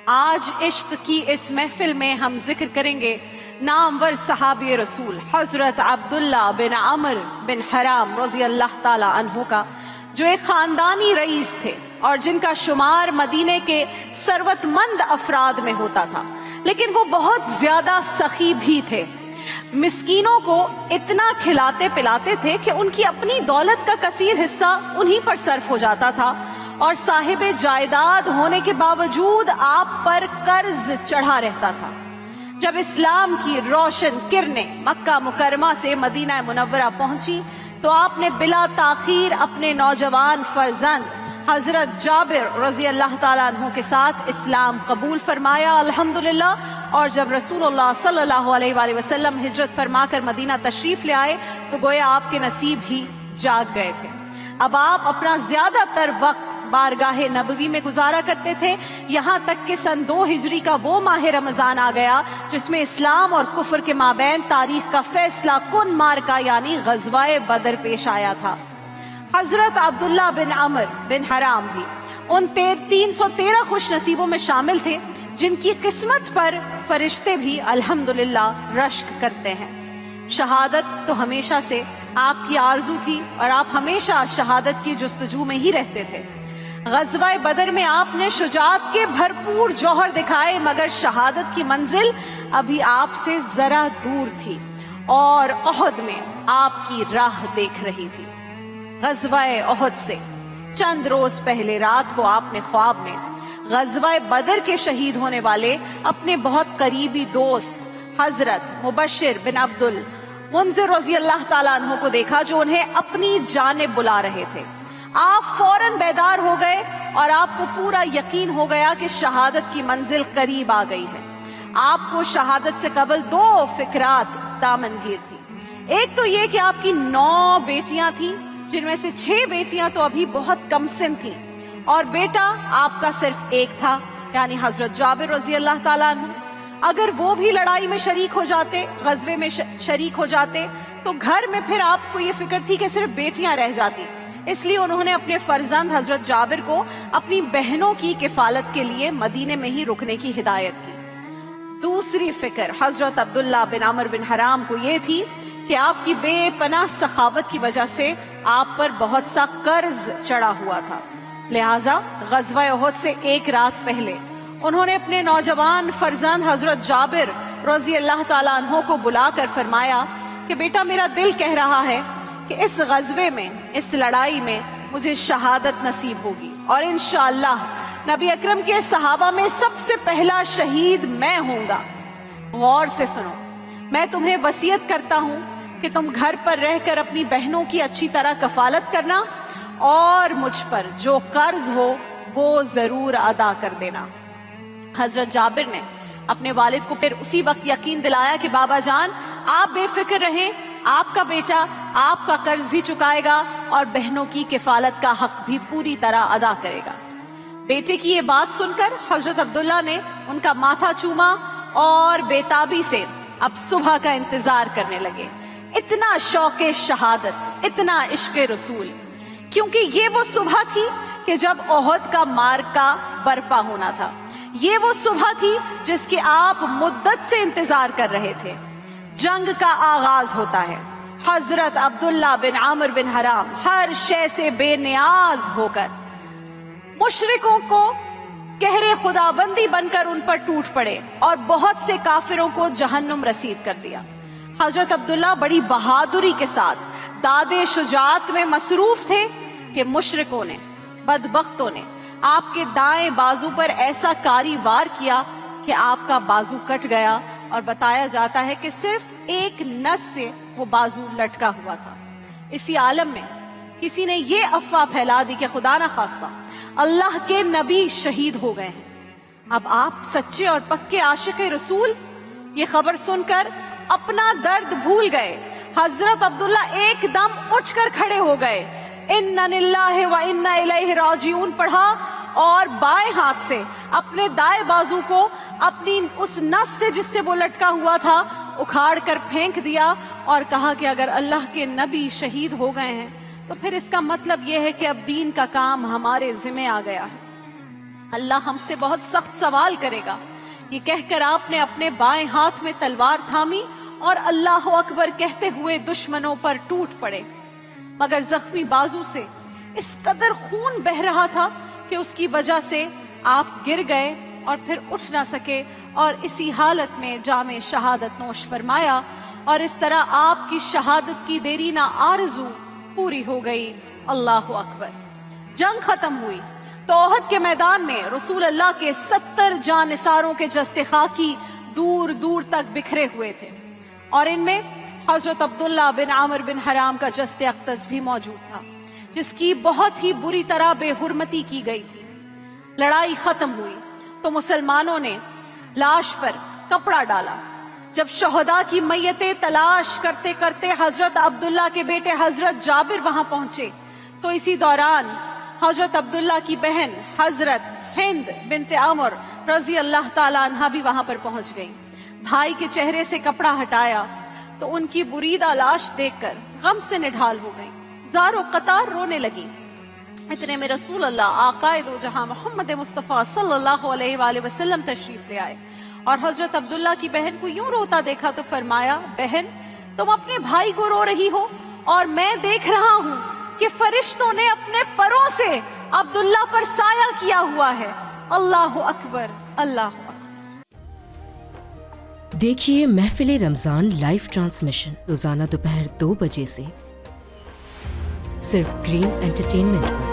آج عشق کی اس محفل میں ہم ذکر کریں گے نامور صحابی رسول حضرت عبداللہ بن عمر بن حرام رضی اللہ تعالی عنہ کا، جو ایک خاندانی رئیس تھے اور جن کا شمار مدینے کے ثروت مند افراد میں ہوتا تھا، لیکن وہ بہت زیادہ سخی بھی تھے۔ مسکینوں کو اتنا کھلاتے پلاتے تھے کہ ان کی اپنی دولت کا کثیر حصہ انہی پر صرف ہو جاتا تھا، اور صاحب جائیداد ہونے کے باوجود آپ پر قرض چڑھا رہتا تھا۔ جب اسلام کی روشن کرنیں مکہ مکرمہ سے مدینہ منورہ پہنچی تو آپ نے بلا تاخیر اپنے نوجوان فرزند حضرت جابر رضی اللہ تعالیٰ عنہ کے ساتھ اسلام قبول فرمایا الحمدللہ، اور جب رسول اللہ صلی اللہ علیہ وآلہ وسلم ہجرت فرما کر مدینہ تشریف لے آئے تو گویا آپ کے نصیب ہی جاگ گئے تھے۔ اب آپ اپنا زیادہ تر وقت بارگاہ نبوی میں گزارا کرتے تھے، یہاں تک کہ سن 2 ہجری کا وہ ماہ رمضان آ گیا جس میں اسلام اور کفر کے مابین تاریخ کا فیصلہ کن مارکہ یعنی غزوہ بدر پیش آیا تھا۔ حضرت عبداللہ بن عمر بن حرام بھی ان 313 خوش نصیبوں میں شامل تھے جن کی قسمت پر فرشتے بھی الحمدللہ رشک کرتے ہیں۔ شہادت تو ہمیشہ سے آپ کی آرزو تھی اور آپ ہمیشہ شہادت کی جستجو میں ہی رہتے تھے۔ غزوہ بدر میں آپ نے شجاعت کے بھرپور جوہر دکھائے، مگر شہادت کی منزل ابھی آپ سے ذرا دور تھی اور احد میں آپ کی راہ دیکھ رہی تھی۔ غزوہ احد سے چند روز پہلے رات کو آپ نے خواب میں غزوہ بدر کے شہید ہونے والے اپنے بہت قریبی دوست حضرت مبشر بن عبد المنذر رضی اللہ تعالیٰ عنہ کو دیکھا، جو انہیں اپنی جانب بلا رہے تھے۔ آپ فوراً بیدار ہو گئے اور آپ کو پورا یقین ہو گیا کہ شہادت کی منزل قریب آ گئی ہے۔ آپ کو شہادت سے قبل 2 فکرات دامنگیر تھی۔ ایک تو یہ کہ آپ کی 9 بیٹیاں تھیں، جن میں سے 6 بیٹیاں تو ابھی بہت کم سن تھیں، اور بیٹا آپ کا صرف ایک تھا یعنی حضرت جابر رضی اللہ تعالیٰ عنہ۔ اگر وہ بھی لڑائی میں شریک ہو جاتے، غزوے میں شریک ہو جاتے، تو گھر میں پھر آپ کو یہ فکر تھی کہ صرف بیٹیاں رہ جاتی، اس لیے انہوں نے اپنے فرزند حضرت جابر کو اپنی بہنوں کی کفالت کے لیے مدینے میں ہی رکنے کی ہدایت کی۔ دوسری فکر حضرت عبداللہ بن عمر بن حرام کو یہ تھی کہ آپ کی بے پناہ سخاوت کی وجہ سے آپ پر بہت سا قرض چڑھا ہوا تھا، لہٰذا غزوہ احد سے 1 رات پہلے انہوں نے اپنے نوجوان فرزند حضرت جابر رضی اللہ تعالیٰ عنہ کو بلا کر فرمایا کہ بیٹا، میرا دل کہہ رہا ہے کہ اس غزوے میں، اس لڑائی میں مجھے شہادت نصیب ہوگی، اور انشاءاللہ نبی اکرم کے صحابہ میں سب سے پہلا شہید میں ہوں گا۔ غور سے سنو، میں تمہیں وصیت کرتا ہوں کہ تم گھر پر رہ کر اپنی بہنوں کی اچھی طرح کفالت کرنا، اور مجھ پر جو قرض ہو وہ ضرور ادا کر دینا۔ حضرت جابر نے اپنے والد کو پھر اسی وقت یقین دلایا کہ بابا جان، آپ بے فکر رہیں، آپ کا بیٹا آپ کا قرض بھی چکائے گا اور بہنوں کی کفالت کا حق بھی پوری طرح ادا کرے گا۔ بیٹے کی یہ بات سن کر حضرت عبداللہ نے ان کا ماتھا چوما اور بےتابی سے اب صبح کا انتظار کرنے لگے۔ اتنا شوق شہادت، اتنا عشق رسول، کیونکہ یہ وہ صبح تھی کہ جب احد کا معرکہ برپا ہونا تھا۔ یہ وہ صبح تھی جس کی آپ مدت سے انتظار کر رہے تھے۔ جنگ کا آغاز ہوتا ہے۔ حضرت عبداللہ بن عمر بن حرام ہر شے سے بے نیاز ہو کر مشرکوں کو قہر خداوندی بن کر ان پر ٹوٹ پڑے اور بہت سے کافروں کو جہنم رسید کر دیا۔ حضرت عبداللہ بڑی بہادری کے ساتھ داد شجاعت میں مصروف تھے کہ مشرکوں نے، بدبختوں نے آپ کے دائیں بازو پر ایسا کاری وار کیا کہ آپ کا بازو کٹ گیا، اور بتایا جاتا ہے کہ صرف ایک نس سے وہ بازو لٹکا ہوا تھا۔ اسی عالم میں کسی نے یہ افواہ پھیلا دی کہ خدا نہ خواستہ اللہ کے نبی شہید ہو گئے ہیں۔ اب آپ سچے اور پکے عاشق رسول یہ خبر سن کر اپنا درد بھول گئے۔ حضرت عبداللہ ایک دم اٹھ کر کھڑے ہو گئے، اِنَّ لِلَّهِ وَإِنَّ إِلَيْهِ راجعون پڑھا، اور بائیں ہاتھ سے اپنے دائیں بازو کو اپنی اس نس سے جس سے وہ لٹکا ہوا تھا اکھاڑ کر پھینک دیا، اور کہا کہ اگر اللہ کے نبی شہید ہو گئے ہیں تو پھر اس کا مطلب یہ ہے کہ اب دین کا کام ہمارے ذمہ آ گیا ہے۔ اللہ ہم سے بہت سخت سوال کرے گا۔ یہ کہہ کر آپ نے اپنے بائیں ہاتھ میں تلوار تھامی اور اللہ اکبر کہتے ہوئے دشمنوں پر ٹوٹ پڑے، مگر زخمی بازو سے اس قدر خون بہ رہا تھا کہ اس کی وجہ سے آپ گر گئے اور پھر اٹھ نہ سکے، اور اسی حالت میں جام شہادت نوش فرمایا، اور اس طرح آپ کی شہادت کی دیرینہ آرزو پوری ہو گئی۔ اللہ اکبر۔ جنگ ختم ہوئی تو احد کے میدان میں رسول اللہ کے 70 جانثاروں کے جسد خاکی دور دور تک بکھرے ہوئے تھے، اور ان میں حضرت عبداللہ بن عامر بن حرام کا جسد اقدس بھی موجود تھا، جس کی بہت ہی بری طرح بے حرمتی کی گئی تھی۔ لڑائی ختم ہوئی تو مسلمانوں نے لاش پر کپڑا ڈالا۔ جب شہداء کی میتیں تلاش کرتے کرتے حضرت عبداللہ کے بیٹے حضرت جابر وہاں پہنچے تو اسی دوران حضرت عبداللہ کی بہن حضرت ہند بنت عمر رضی اللہ تعالی عنہا بھی وہاں پر پہنچ گئی۔ بھائی کے چہرے سے کپڑا ہٹایا تو ان کی بریدہ لاش دیکھ کر غم سے نڈھال ہو گئی، زار و قطار رونے لگی۔ اتنے میں رسول اللہ آقا دو جہاں محمد مصطفیٰ صلی اللہ علیہ وآلہ وسلم تشریف لے آئے، اور حضرت عبداللہ کی بہن کو یوں روتا دیکھا تو فرمایا، بہن تم اپنے بھائی کو رو رہی ہو، اور میں دیکھ رہا ہوں کہ فرشتوں نے اپنے پروں سے عبداللہ پر سایہ کیا ہوا ہے۔ اللہ اکبر، اللہ اکبر۔ دیکھیے محفل رمضان لائیو ٹرانسمیشن روزانہ دوپہر 2 بجے سے صرف گرین انٹرٹینمنٹ پر۔